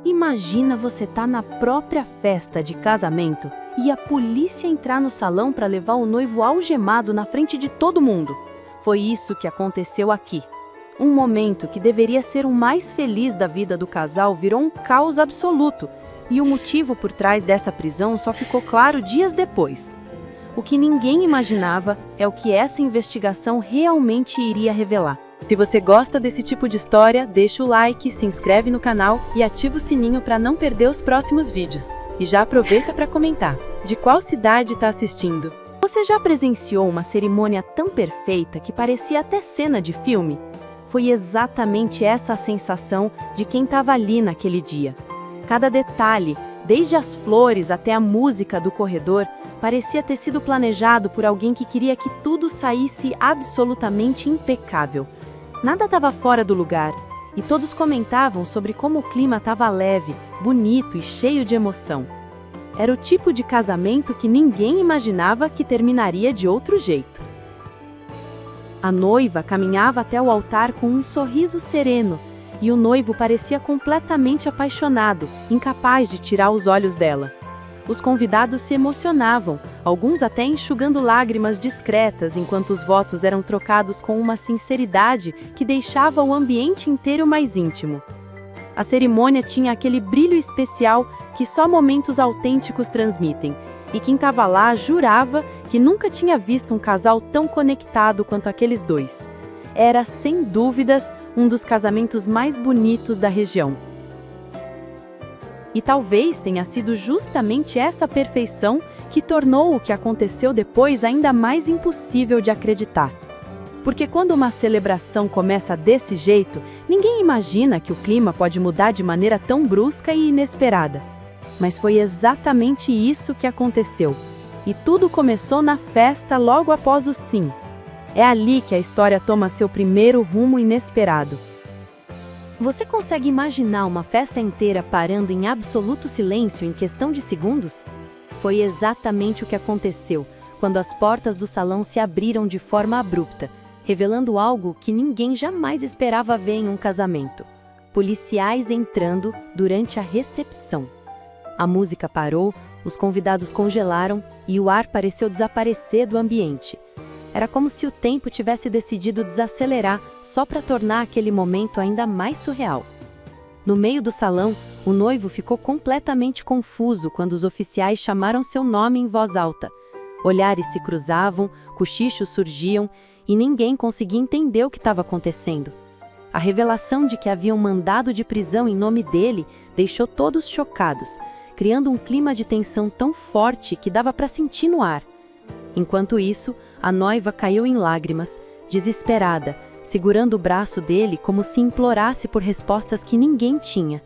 Imagina você tá na própria festa de casamento e a polícia entrar no salão para levar o noivo algemado na frente de todo mundo. Foi isso que aconteceu aqui. Um momento que deveria ser o mais feliz da vida do casal virou um caos absoluto, e o motivo por trás dessa prisão só ficou claro dias depois. O que ninguém imaginava é o que essa investigação realmente iria revelar. Se você gosta desse tipo de história, deixa o like, se inscreve no canal e ativa o sininho para não perder os próximos vídeos. E já aproveita para comentar. De qual cidade está assistindo? Você já presenciou uma cerimônia tão perfeita que parecia até cena de filme? Foi exatamente essa a sensação de quem estava ali naquele dia. Cada detalhe, desde as flores até a música do corredor, parecia ter sido planejado por alguém que queria que tudo saísse absolutamente impecável. Nada estava fora do lugar, e todos comentavam sobre como o clima estava leve, bonito e cheio de emoção. Era o tipo de casamento que ninguém imaginava que terminaria de outro jeito. A noiva caminhava até o altar com um sorriso sereno, e o noivo parecia completamente apaixonado, incapaz de tirar os olhos dela. Os convidados se emocionavam, alguns até enxugando lágrimas discretas enquanto os votos eram trocados com uma sinceridade que deixava o ambiente inteiro mais íntimo. A cerimônia tinha aquele brilho especial que só momentos autênticos transmitem, e quem estava lá jurava que nunca tinha visto um casal tão conectado quanto aqueles dois. Era, sem dúvidas, um dos casamentos mais bonitos da região. E talvez tenha sido justamente essa perfeição que tornou o que aconteceu depois ainda mais impossível de acreditar. Porque quando uma celebração começa desse jeito, ninguém imagina que o clima pode mudar de maneira tão brusca e inesperada. Mas foi exatamente isso que aconteceu. E tudo começou na festa logo após o sim. É ali que a história toma seu primeiro rumo inesperado. Você consegue imaginar uma festa inteira parando em absoluto silêncio em questão de segundos? Foi exatamente o que aconteceu, quando as portas do salão se abriram de forma abrupta, revelando algo que ninguém jamais esperava ver em um casamento. Policiais entrando durante a recepção. A música parou, os convidados congelaram e o ar pareceu desaparecer do ambiente. Era como se o tempo tivesse decidido desacelerar só para tornar aquele momento ainda mais surreal. No meio do salão, o noivo ficou completamente confuso quando os oficiais chamaram seu nome em voz alta. Olhares se cruzavam, cochichos surgiam e ninguém conseguia entender o que estava acontecendo. A revelação de que havia um mandado de prisão em nome dele deixou todos chocados, criando um clima de tensão tão forte que dava para sentir no ar. Enquanto isso, a noiva caiu em lágrimas, desesperada, segurando o braço dele como se implorasse por respostas que ninguém tinha.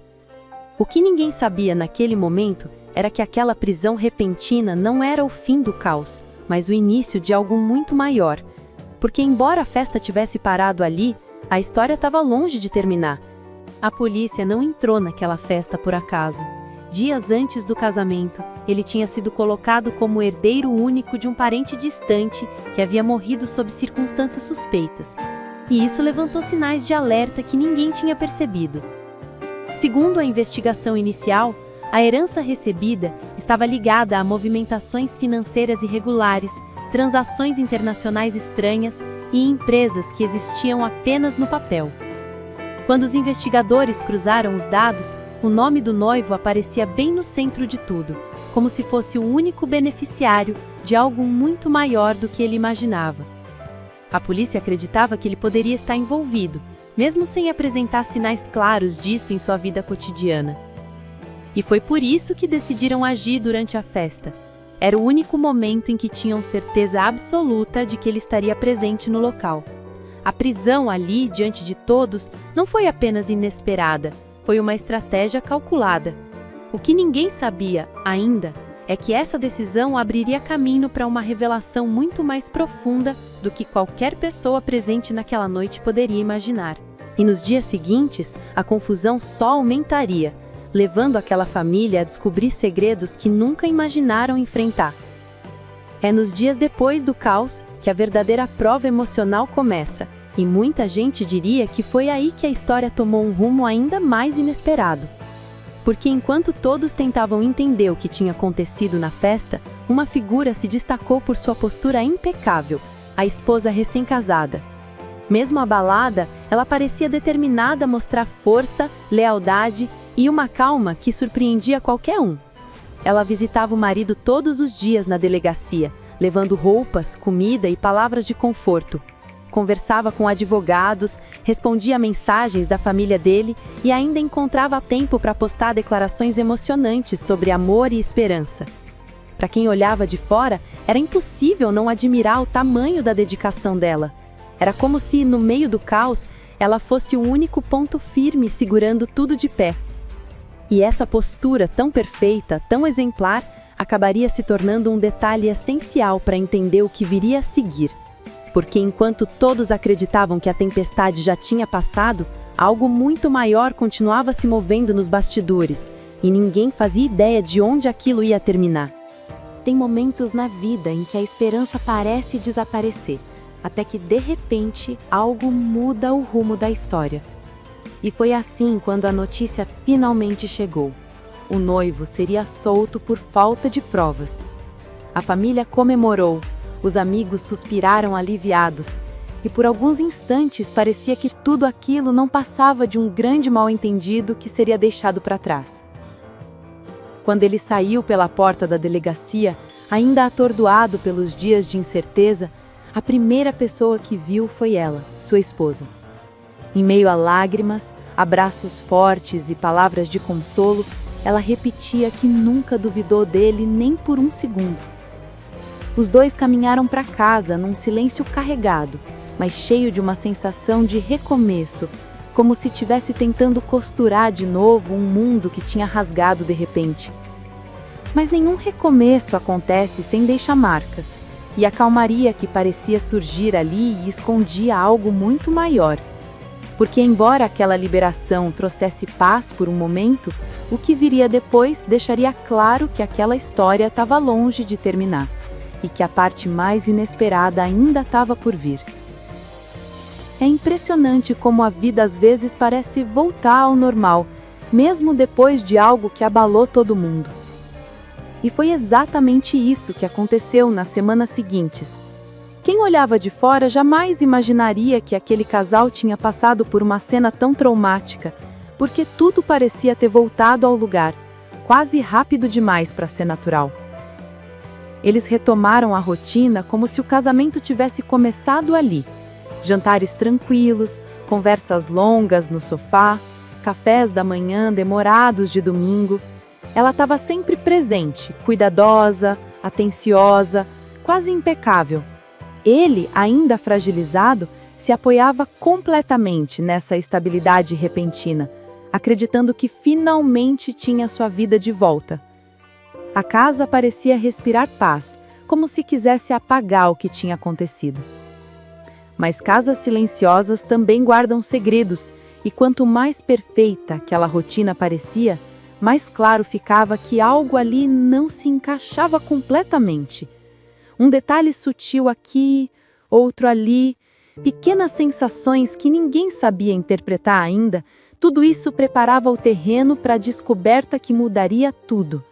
O que ninguém sabia naquele momento era que aquela prisão repentina não era o fim do caos, mas o início de algo muito maior. Porque embora a festa tivesse parado ali, a história estava longe de terminar. A polícia não entrou naquela festa por acaso. Dias antes do casamento, ele tinha sido colocado como herdeiro único de um parente distante que havia morrido sob circunstâncias suspeitas. E isso levantou sinais de alerta que ninguém tinha percebido. Segundo a investigação inicial, a herança recebida estava ligada a movimentações financeiras irregulares, transações internacionais estranhas e empresas que existiam apenas no papel. Quando os investigadores cruzaram os dados, o nome do noivo aparecia bem no centro de tudo, como se fosse o único beneficiário de algo muito maior do que ele imaginava. A polícia acreditava que ele poderia estar envolvido, mesmo sem apresentar sinais claros disso em sua vida cotidiana. E foi por isso que decidiram agir durante a festa. Era o único momento em que tinham certeza absoluta de que ele estaria presente no local. A prisão ali, diante de todos, não foi apenas inesperada, foi uma estratégia calculada. O que ninguém sabia, ainda, é que essa decisão abriria caminho para uma revelação muito mais profunda do que qualquer pessoa presente naquela noite poderia imaginar. E nos dias seguintes, a confusão só aumentaria, levando aquela família a descobrir segredos que nunca imaginaram enfrentar. É nos dias depois do caos que a verdadeira prova emocional começa, e muita gente diria que foi aí que a história tomou um rumo ainda mais inesperado. Porque enquanto todos tentavam entender o que tinha acontecido na festa, uma figura se destacou por sua postura impecável, a esposa recém-casada. Mesmo abalada, ela parecia determinada a mostrar força, lealdade e uma calma que surpreendia qualquer um. Ela visitava o marido todos os dias na delegacia, levando roupas, comida e palavras de conforto. Conversava com advogados, respondia a mensagens da família dele e ainda encontrava tempo para postar declarações emocionantes sobre amor e esperança. Para quem olhava de fora, era impossível não admirar o tamanho da dedicação dela. Era como se, no meio do caos, ela fosse o único ponto firme segurando tudo de pé. E essa postura tão perfeita, tão exemplar, acabaria se tornando um detalhe essencial para entender o que viria a seguir. Porque enquanto todos acreditavam que a tempestade já tinha passado, algo muito maior continuava se movendo nos bastidores, e ninguém fazia ideia de onde aquilo ia terminar. Tem momentos na vida em que a esperança parece desaparecer, até que de repente algo muda o rumo da história. E foi assim quando a notícia finalmente chegou. O noivo seria solto por falta de provas. A família comemorou. Os amigos suspiraram aliviados, e por alguns instantes parecia que tudo aquilo não passava de um grande mal-entendido que seria deixado para trás. Quando ele saiu pela porta da delegacia, ainda atordoado pelos dias de incerteza, a primeira pessoa que viu foi ela, sua esposa. Em meio a lágrimas, abraços fortes e palavras de consolo, ela repetia que nunca duvidou dele nem por um segundo. Os dois caminharam para casa num silêncio carregado, mas cheio de uma sensação de recomeço, como se estivesse tentando costurar de novo um mundo que tinha rasgado de repente. Mas nenhum recomeço acontece sem deixar marcas, e a calmaria que parecia surgir ali escondia algo muito maior. Porque embora aquela liberação trouxesse paz por um momento, o que viria depois deixaria claro que aquela história estava longe de terminar. E que a parte mais inesperada ainda estava por vir. É impressionante como a vida às vezes parece voltar ao normal, mesmo depois de algo que abalou todo mundo. E foi exatamente isso que aconteceu nas semanas seguintes. Quem olhava de fora jamais imaginaria que aquele casal tinha passado por uma cena tão traumática, porque tudo parecia ter voltado ao lugar, quase rápido demais para ser natural. Eles retomaram a rotina como se o casamento tivesse começado ali. Jantares tranquilos, conversas longas no sofá, cafés da manhã demorados de domingo. Ela estava sempre presente, cuidadosa, atenciosa, quase impecável. Ele, ainda fragilizado, se apoiava completamente nessa estabilidade repentina, acreditando que finalmente tinha sua vida de volta. A casa parecia respirar paz, como se quisesse apagar o que tinha acontecido. Mas casas silenciosas também guardam segredos, e quanto mais perfeita aquela rotina parecia, mais claro ficava que algo ali não se encaixava completamente. Um detalhe sutil aqui, outro ali, pequenas sensações que ninguém sabia interpretar ainda, tudo isso preparava o terreno para a descoberta que mudaria tudo.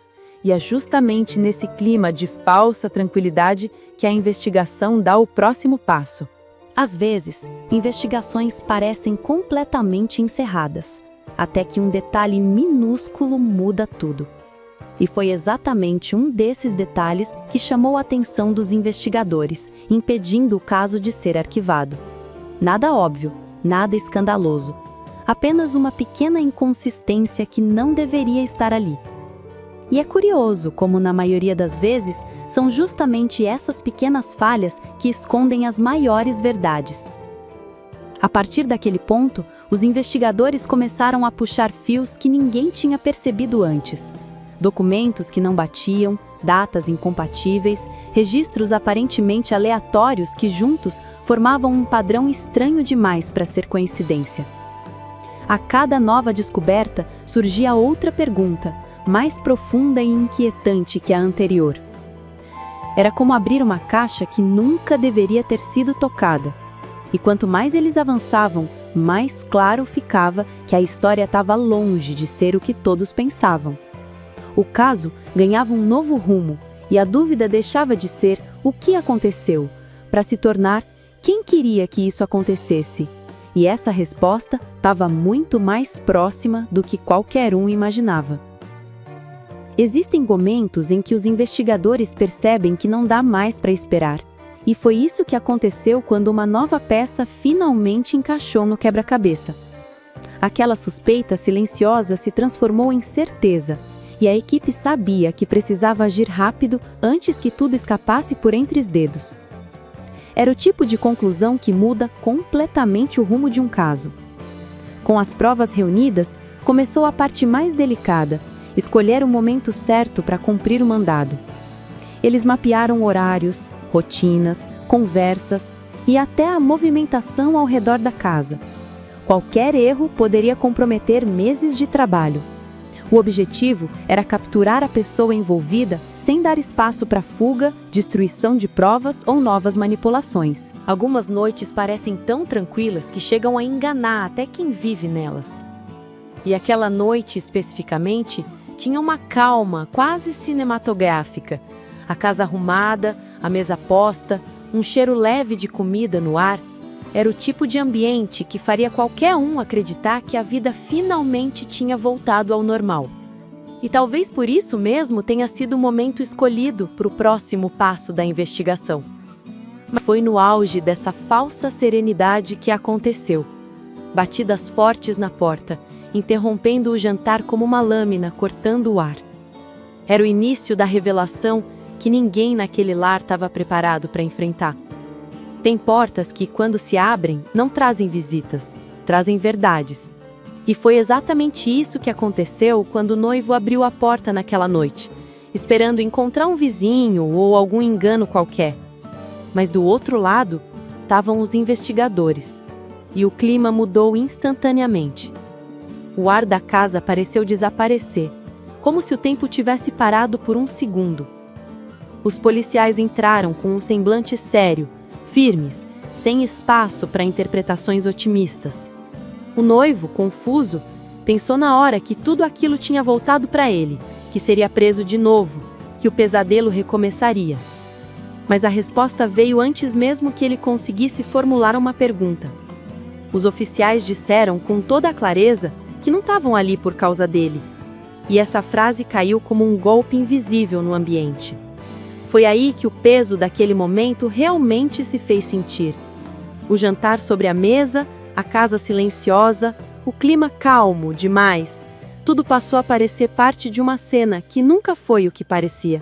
E é justamente nesse clima de falsa tranquilidade que a investigação dá o próximo passo. Às vezes, investigações parecem completamente encerradas, até que um detalhe minúsculo muda tudo. E foi exatamente um desses detalhes que chamou a atenção dos investigadores, impedindo o caso de ser arquivado. Nada óbvio, nada escandaloso. Apenas uma pequena inconsistência que não deveria estar ali. E é curioso como, na maioria das vezes, são justamente essas pequenas falhas que escondem as maiores verdades. A partir daquele ponto, os investigadores começaram a puxar fios que ninguém tinha percebido antes. Documentos que não batiam, datas incompatíveis, registros aparentemente aleatórios que juntos formavam um padrão estranho demais para ser coincidência. A cada nova descoberta surgia outra pergunta, mais profunda e inquietante que a anterior. Era como abrir uma caixa que nunca deveria ter sido tocada. E quanto mais eles avançavam, mais claro ficava que a história estava longe de ser o que todos pensavam. O caso ganhava um novo rumo e a dúvida deixava de ser o que aconteceu, para se tornar quem queria que isso acontecesse. E essa resposta estava muito mais próxima do que qualquer um imaginava. Existem momentos em que os investigadores percebem que não dá mais para esperar. E foi isso que aconteceu quando uma nova peça finalmente encaixou no quebra-cabeça. Aquela suspeita silenciosa se transformou em certeza, e a equipe sabia que precisava agir rápido antes que tudo escapasse por entre os dedos. Era o tipo de conclusão que muda completamente o rumo de um caso. Com as provas reunidas, começou a parte mais delicada, escolher o momento certo para cumprir o mandado. Eles mapearam horários, rotinas, conversas e até a movimentação ao redor da casa. Qualquer erro poderia comprometer meses de trabalho. O objetivo era capturar a pessoa envolvida sem dar espaço para fuga, destruição de provas ou novas manipulações. Algumas noites parecem tão tranquilas que chegam a enganar até quem vive nelas. E aquela noite, especificamente, tinha uma calma quase cinematográfica. A casa arrumada, a mesa posta, um cheiro leve de comida no ar. Era o tipo de ambiente que faria qualquer um acreditar que a vida finalmente tinha voltado ao normal. E talvez por isso mesmo tenha sido o momento escolhido para o próximo passo da investigação. Mas foi no auge dessa falsa serenidade que aconteceu. Batidas fortes na porta, interrompendo o jantar como uma lâmina cortando o ar. Era o início da revelação que ninguém naquele lar estava preparado para enfrentar. Tem portas que, quando se abrem, não trazem visitas, trazem verdades. E foi exatamente isso que aconteceu quando o noivo abriu a porta naquela noite, esperando encontrar um vizinho ou algum engano qualquer. Mas do outro lado, estavam os investigadores. E o clima mudou instantaneamente. O ar da casa pareceu desaparecer, como se o tempo tivesse parado por um segundo. Os policiais entraram com um semblante sério, firmes, sem espaço para interpretações otimistas. O noivo, confuso, pensou na hora que tudo aquilo tinha voltado para ele, que seria preso de novo, que o pesadelo recomeçaria. Mas a resposta veio antes mesmo que ele conseguisse formular uma pergunta. Os oficiais disseram com toda a clareza que não estavam ali por causa dele. E essa frase caiu como um golpe invisível no ambiente. Foi aí que o peso daquele momento realmente se fez sentir. O jantar sobre a mesa, a casa silenciosa, o clima calmo demais. Tudo passou a parecer parte de uma cena que nunca foi o que parecia.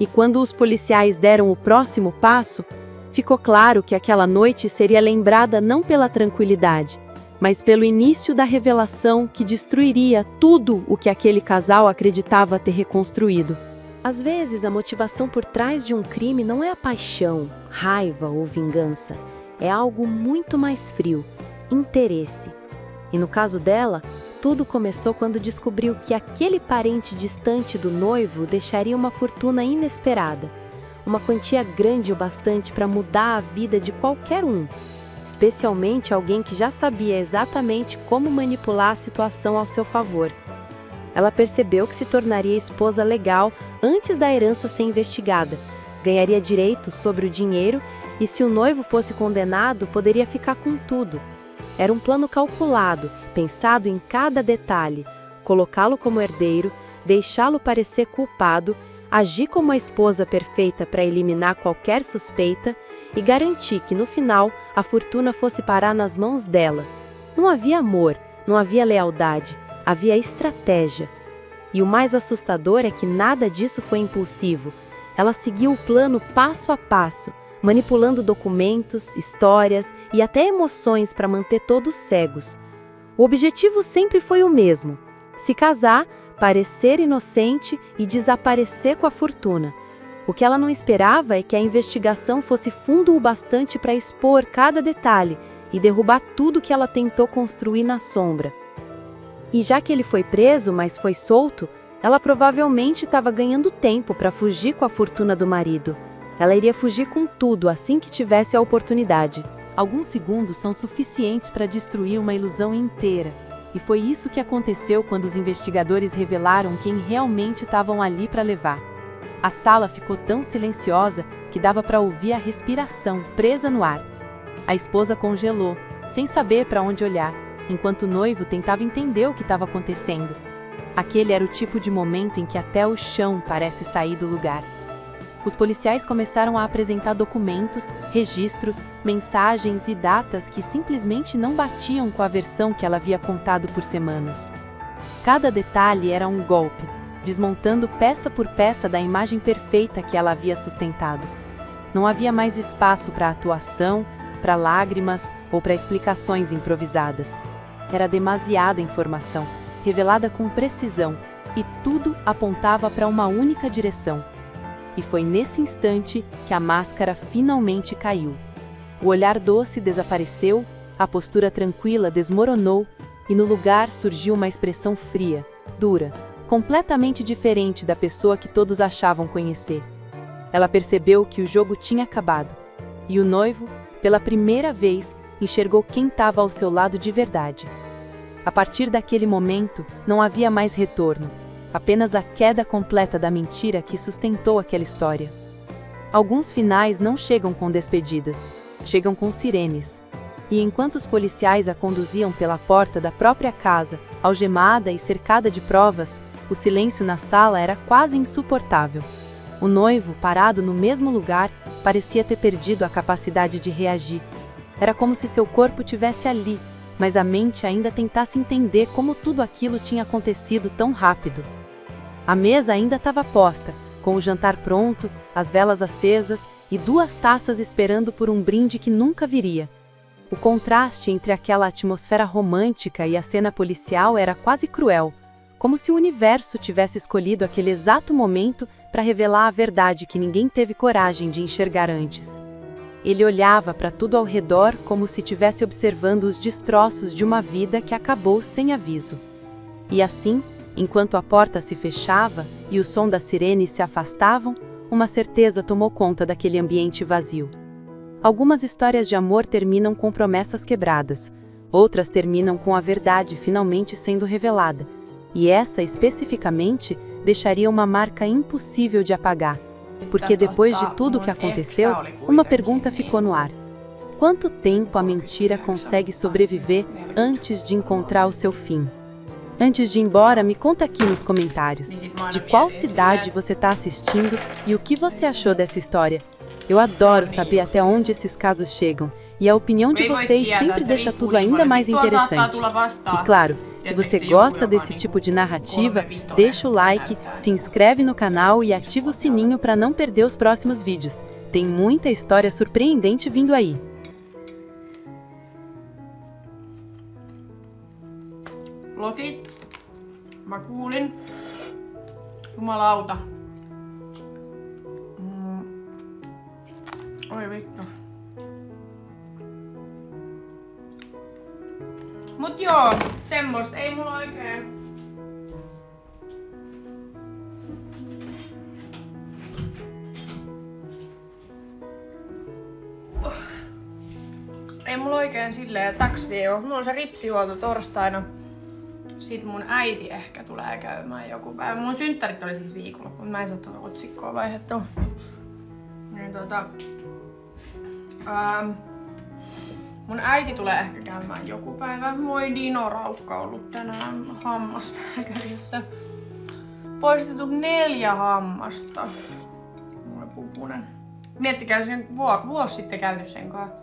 E quando os policiais deram o próximo passo, ficou claro que aquela noite seria lembrada não pela tranquilidade, mas pelo início da revelação que destruiria tudo o que aquele casal acreditava ter reconstruído. Às vezes, a motivação por trás de um crime não é a paixão, raiva ou vingança. É algo muito mais frio, interesse. E no caso dela, tudo começou quando descobriu que aquele parente distante do noivo deixaria uma fortuna inesperada. Uma quantia grande o bastante para mudar a vida de qualquer um, especialmente alguém que já sabia exatamente como manipular a situação ao seu favor. Ela percebeu que se tornaria esposa legal antes da herança ser investigada, ganharia direitos sobre o dinheiro e, se o noivo fosse condenado, poderia ficar com tudo. Era um plano calculado, pensado em cada detalhe, colocá-lo como herdeiro, deixá-lo parecer culpado, agir como a esposa perfeita para eliminar qualquer suspeita e garantir que, no final, a fortuna fosse parar nas mãos dela. Não havia amor, não havia lealdade. Havia estratégia. E o mais assustador é que nada disso foi impulsivo. Ela seguiu o plano passo a passo, manipulando documentos, histórias e até emoções para manter todos cegos. O objetivo sempre foi o mesmo: se casar, parecer inocente e desaparecer com a fortuna. O que ela não esperava é que a investigação fosse fundo o bastante para expor cada detalhe e derrubar tudo que ela tentou construir na sombra. E já que ele foi preso, mas foi solto, ela provavelmente estava ganhando tempo para fugir com a fortuna do marido. Ela iria fugir com tudo assim que tivesse a oportunidade. Alguns segundos são suficientes para destruir uma ilusão inteira. E foi isso que aconteceu quando os investigadores revelaram quem realmente estavam ali para levar. A sala ficou tão silenciosa que dava para ouvir a respiração presa no ar. A esposa congelou, sem saber para onde olhar, enquanto o noivo tentava entender o que estava acontecendo. Aquele era o tipo de momento em que até o chão parece sair do lugar. Os policiais começaram a apresentar documentos, registros, mensagens e datas que simplesmente não batiam com a versão que ela havia contado por semanas. Cada detalhe era um golpe, desmontando peça por peça da imagem perfeita que ela havia sustentado. Não havia mais espaço para atuação, para lágrimas ou para explicações improvisadas. Era demasiada informação, revelada com precisão, e tudo apontava para uma única direção. E foi nesse instante que a máscara finalmente caiu. O olhar doce desapareceu, a postura tranquila desmoronou, e no lugar surgiu uma expressão fria, dura, completamente diferente da pessoa que todos achavam conhecer. Ela percebeu que o jogo tinha acabado, e o noivo, pela primeira vez, enxergou quem estava ao seu lado de verdade. A partir daquele momento, não havia mais retorno. Apenas a queda completa da mentira que sustentou aquela história. Alguns finais não chegam com despedidas, chegam com sirenes. E enquanto os policiais a conduziam pela porta da própria casa, algemada e cercada de provas, o silêncio na sala era quase insuportável. O noivo, parado no mesmo lugar, parecia ter perdido a capacidade de reagir. Era como se seu corpo tivesse ali, mas a mente ainda tentasse entender como tudo aquilo tinha acontecido tão rápido. A mesa ainda estava posta, com o jantar pronto, as velas acesas e 2 taças esperando por um brinde que nunca viria. O contraste entre aquela atmosfera romântica e a cena policial era quase cruel, como se o universo tivesse escolhido aquele exato momento para revelar a verdade que ninguém teve coragem de enxergar antes. Ele olhava para tudo ao redor como se estivesse observando os destroços de uma vida que acabou sem aviso. E assim, enquanto a porta se fechava e o som das sirenes se afastavam, uma certeza tomou conta daquele ambiente vazio. Algumas histórias de amor terminam com promessas quebradas, outras terminam com a verdade finalmente sendo revelada, e essa, especificamente, deixaria uma marca impossível de apagar, porque depois de tudo o que aconteceu, uma pergunta ficou no ar. Quanto tempo a mentira consegue sobreviver antes de encontrar o seu fim? Antes de ir embora, me conta aqui nos comentários, de qual cidade você está assistindo e o que você achou dessa história. Eu adoro saber até onde esses casos chegam, e a opinião de vocês sempre deixa tudo ainda mais interessante. E claro, se você gosta desse tipo de narrativa, deixa o like, se inscreve no canal e ativa o sininho para não perder os próximos vídeos. Tem muita história surpreendente vindo aí. Lotit. Mä kuulin. Jumalauta. Oi vittu. Mut joo, semmoista ei mulla oikein. Ei mulla oikein silleen taksvieo. Mulla on se ripsihuolto torstaina. Sitten mun äiti ehkä tulee käymään joku päivä. Mun synttärit oli siis viikonloppu, mutta mä en saa tuota otsikkoa vaihdettua. Niin mun äiti tulee ehkä käymään joku päivä. Moi Dino Raukka ollut tänään hammaslääkärissä. Poistettu 4 hammasta. Mulla pupunen. Miettikää sen vuosi sitten käynyt sen kanssa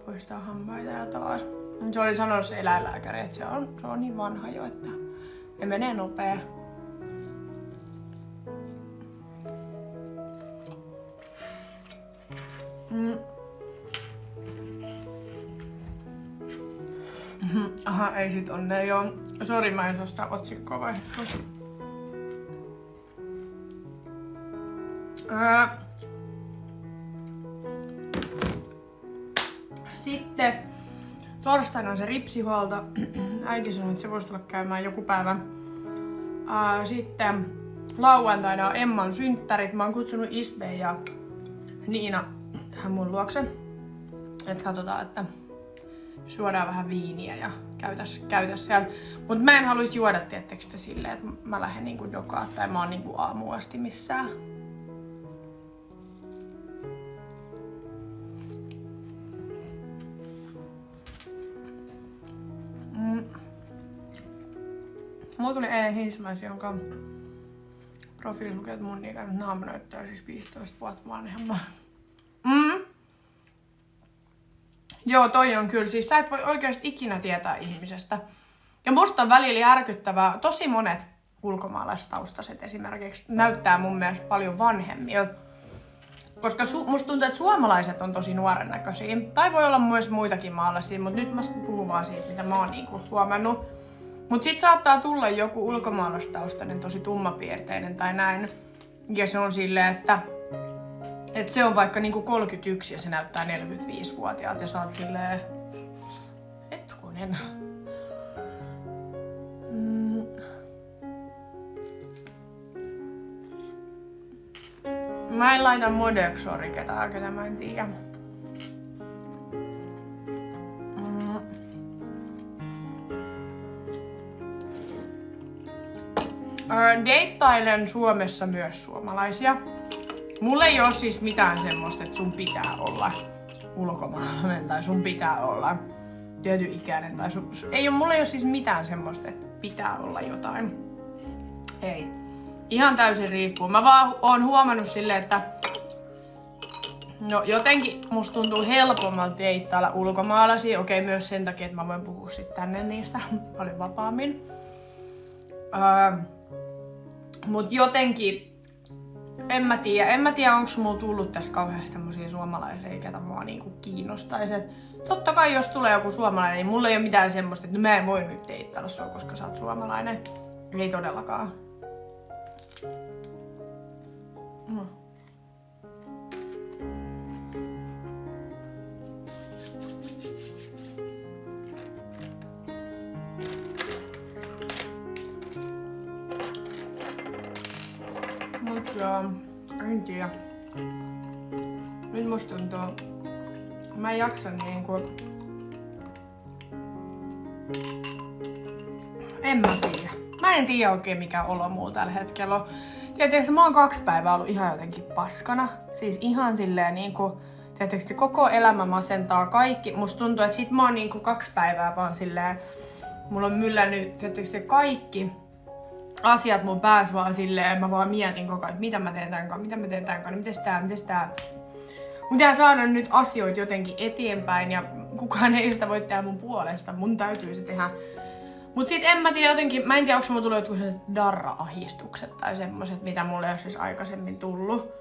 poistaa hampaita ja taas. Se oli sanonut se eläinlääkäri, että se on niin vanha jo, että ne menee nopea. Aha, ei sit onne joo. Sori, mä en saa sitä otsikkoa vaihdettua. Sitten torstaina on se ripsihuolto. Äiti sanoi, että se voisi tulla käymään joku päivä. Sitten lauantaina on Emman synttärit. Mä oon kutsunut Isbe ja Niina tähän mun luokse. että katsotaan, että juodaan vähän viiniä ja käytäs siellä. Mut mä en haluis juoda tiettekö silleen, että mä lähden niinku dokaan tai mä oon niinku aamuun asti missään. Mulla tuli eilen Hinsmäisi, jonka profiili lukee, että mun ikäinen naama näyttää siis 15 vuotta vanhemman. Joo, toi on kyllä. Siis sä et voi oikeasti ikinä tietää ihmisestä. Ja musta on välillä järkyttävää. Tosi monet ulkomaalaistaustaiset esimerkiksi näyttää mun mielestä paljon vanhemmilta. Koska musta tuntuu, että suomalaiset on tosi nuoren näköisiä. Tai voi olla myös muitakin maalaisia, mutta nyt mä puhun vaan siitä, mitä mä oon niinku huomannut. Mut sit saattaa tulla joku ulkomaalaistaustainen tosi tummapiirteinen tai näin. Ja se on silleen, että se on vaikka niinku 31 ja se näyttää 45-vuotiaalta ja sä oot silleen... Hetkonen. Mä en laita Modexori ketään, ketä mä en tiedä. Deittailen Suomessa myös suomalaisia. Mulla ei oo siis mitään semmoista, että sun pitää olla ulkomaalainen tai sun pitää olla tietyn ikäinen tai mulla ei oo siis mitään semmoista, että pitää olla jotain. Ei. Ihan täysin riippuu. Mä vaan oon huomannut silleen, että no jotenkin musta tuntuu helpommalta deittailla ulkomaalaisia. Okei, myös sen takia, että mä voin puhua sit tänne niistä paljon vapaammin. Mut jotenkin en mä tiedä onks mulla tullut tässä kauheasti semmosia suomalaisia, ketä mua niinku kiinnostais. Et totta kai jos tulee joku suomalainen, niin mulla ei oo mitään semmoista, että mä en voi nyt deittailla sua, koska sä oot suomalainen. Ei todellakaan. Mut joo, en tiedä. Nyt musta tuntuu, mä en jaksa niinku... En mä tiedä. Mä en tiedä oikein mikä olo muu tällä hetkellä on. Tietysti mä oon 2 päivää ollut ihan jotenkin paskana. Siis ihan silleen niinku... Tietysti koko elämä masentaa kaikki. Musta tuntuu, että sit mä oon niinku 2 päivää vaan silleen... Mulla on myllännyt tietysti kaikki asiat mun päässä vaan silleen. Mä vaan mietin koko ajan, että mitä mä teen tän kanssa, mites tää. Mun pitää saada nyt asioita jotenkin eteenpäin ja kukaan ei sitä voi tehdä mun puolesta. Mun täytyy se tehdä. Mut sit en mä tiedä jotenkin, mä en tiedä onko mulla tullut jotkut sellaiset darra-ahdistukset tai semmoset, mitä mulle ei ole siis aikaisemmin tullut.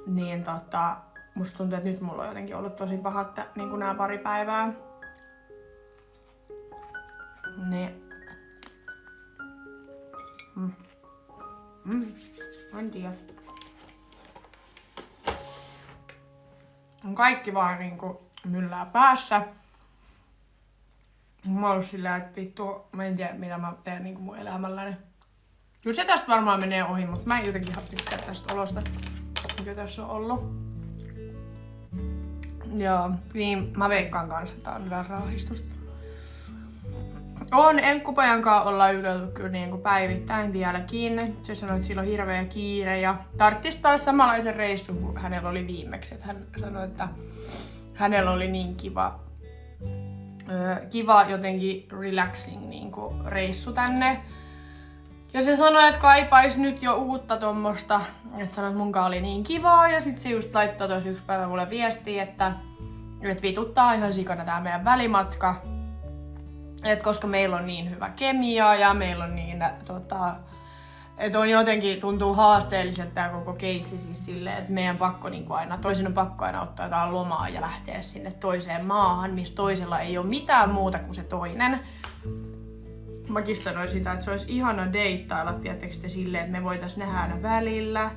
Niin musta tuntuu, että nyt mulla on jotenkin ollut tosi pahat niinku nää 2 päivää. Niin. En tiedä. Kaikki vaan niinku myllää päässä. Mä oon ollut sillä, että vittu, mä en tiedä mitä mä teen niinku mun elämälläni. Kyllä se tästä varmaan menee ohi, mutta mä en jotenkin tykkää tästä olosta, mikä tässä on ollut. Joo, niin mä veikkaan kanssa, että tää on darra-ahdistusta. Enkkupojan kanssa ollaan juteltu kyllä niinku päivittäin vieläkin. Se sanoi, että sillä on hirveä kiire ja tarttis taas samanlaisen reissun kuin hänellä oli viimeksi. Että hän sanoi, että hänellä oli niin kiva jotenkin relaxing niinku reissu tänne. Ja se sanoi, että kaipais nyt jo uutta tommosta. Että sanoi, että munkaan oli niin kivaa ja sit se just laittoi tossa 1 päivä mulle viestiä, että vituttaa ihan sikana tää meidän välimatka. Et koska meillä on niin hyvä kemia ja meillä on niin että on jotenkin tuntuu haasteelliselta tää koko keissi siis silleen, että meidän pakko niinku aina, toisen on pakko aina ottaa jotain lomaa ja lähteä sinne toiseen maahan, missä toisella ei ole mitään muuta kuin se toinen. Mäkin sanoin sitä, että se olisi ihana deittailla, tietysti silleen, että me voitais nähdä aina välillä.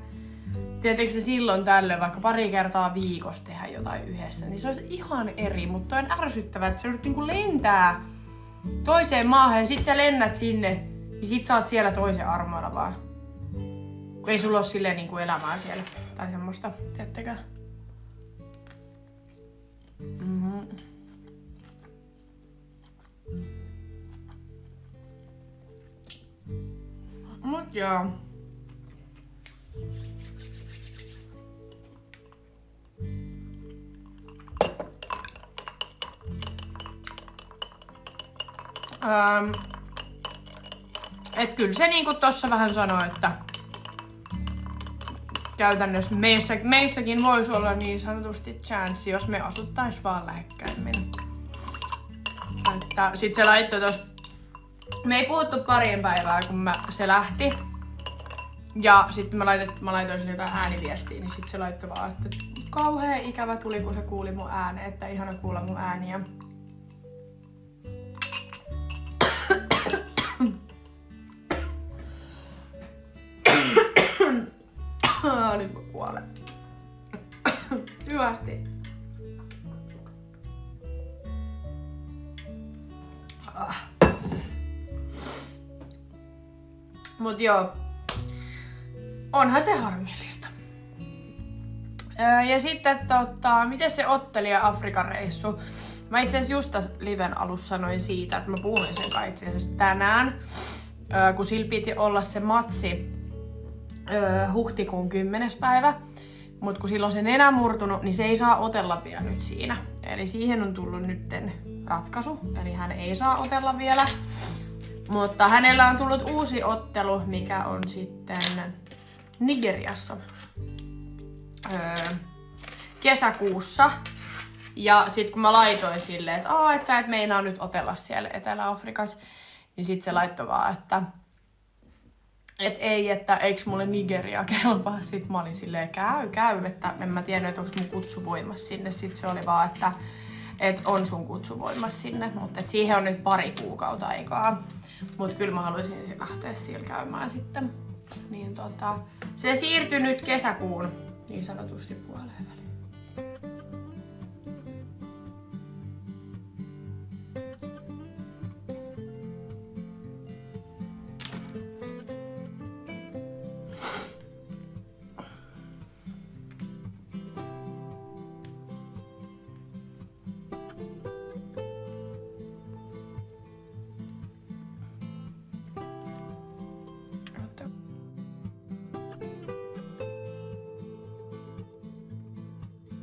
Tietysti silloin tällöin vaikka 2 kertaa viikossa tehdä jotain yhdessä, niin se olisi ihan eri, mutta on ärsyttävää, että se olisi niinku lentää toiseen maahan ja sit sä lennät sinne, niin sit sä oot siellä toisen armoilla vaan. Kun ei sulla oo silleen niinku elämää siellä tai semmoista, teettekö? Mut joo. Et kyllä se niinku tossa vähän sanoi, että käytännössä meissäkin voisi olla niin sanotusti chanssi, jos me asuttais vaan lähekkäimmin. Sit se laittoi tos. Me ei puhuttu parien päivää, kun se lähti. Ja sitten mä laitoin sille jotain ääniviestiä, niin sit se laittoi vaan, että kauhea ikävä tuli, kun se kuuli mun ääneen, että ihana kuulla mun ääniä. Nyt mä kuolen. Hyvästi. Mut joo. Onhan se harmillista. Ja sitten miten se ottelija Afrikan reissu? Mä itse asiassa just tässä liven alussa sanoin siitä, että mä puhuin sen kai itse asiassa tänään. Kun sillä piti olla se matsi huhtikuun 10. päivä. Mut kun silloin se nenä murtunut, niin se ei saa otella vielä nyt siinä. Eli siihen on tullut nytten ratkaisu. Eli hän ei saa otella vielä. Mutta hänellä on tullut uusi ottelu, mikä on sitten Nigeriassa kesäkuussa. Ja sit kun mä laitoin silleen, että et sä et meinaa nyt otella siellä Etelä-Afrikassa, niin sit se laittoi vaan, että ei, että eiks mulle Nigeria kelpaa. Sit mä olin silleen, käy, että en mä tiennyt, että onks mun kutsu voimassa sinne. Sit se oli vaan, että on sun kutsu voimassa sinne, mutta siihen on nyt pari kuukautta aikaa. Mut kyllä mä haluaisin lähteä siellä käymään sitten. Niin se siirtyi nyt kesäkuun niin sanotusti puoleen väliin.